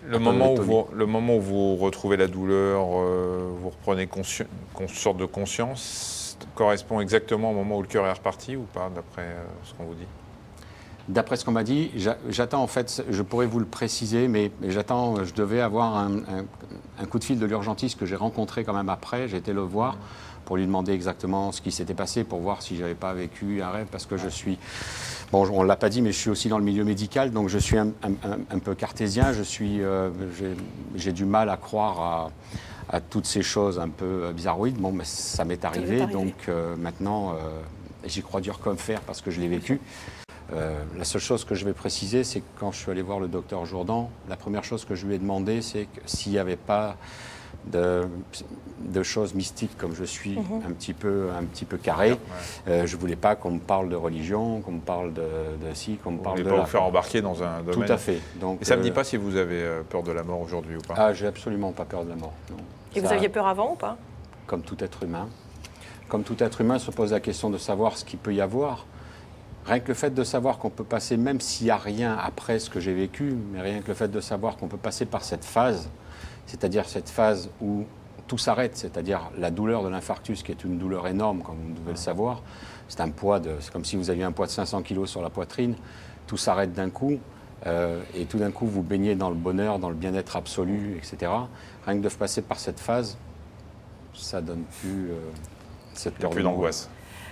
Le moment où vous retrouvez la douleur, vous reprenez sorte de conscience, correspond exactement au moment où le cœur est reparti ou pas, d'après ce qu'on vous dit? D'après ce qu'on m'a dit, j'attends en fait, je pourrais vous le préciser, mais j'attends, je devais avoir un coup de fil de l'urgentiste que j'ai rencontré quand même après, j'ai été le voir pour lui demander exactement ce qui s'était passé, pour voir si je n'avais pas vécu un rêve, parce que je suis, bon on ne l'a pas dit, mais je suis aussi dans le milieu médical, donc je suis un peu cartésien, j'ai du mal à croire à toutes ces choses un peu bizarroïdes. Bon, mais ça m'est arrivé, donc maintenant j'y crois dur comme fer parce que je l'ai vécu. La seule chose que je vais préciser, c'est que quand je suis allé voir le docteur Jourdan, la première chose que je lui ai demandé, c'est que s'il n'y avait pas de choses mystiques, comme je suis un petit peu carré, je ne voulais pas qu'on me parle de religion, qu'on me parle de ci, qu'on me parle de là. Vous ne voulez pas vous faire embarquer dans un domaine. Tout à fait. Donc, et ça ne me dit pas si vous avez peur de la mort aujourd'hui ou pas? Ah, j'ai absolument pas peur de la mort. Non. Et vous aviez peur avant ou pas? Comme tout être humain. Comme tout être humain se pose la question de savoir ce qu'il peut y avoir. Rien que le fait de savoir qu'on peut passer, même s'il n'y a rien après ce que j'ai vécu, mais rien que le fait de savoir qu'on peut passer par cette phase, c'est-à-dire cette phase où tout s'arrête, c'est-à-dire la douleur de l'infarctus, qui est une douleur énorme, comme vous devez le savoir. C'est un poids c'est comme si vous aviez un poids de 500 kg sur la poitrine. Tout s'arrête d'un coup, et tout d'un coup, vous baignez dans le bonheur, dans le bien-être absolu, etc. Rien que de passer par cette phase, ça donne plus cette peur de d'angoisse.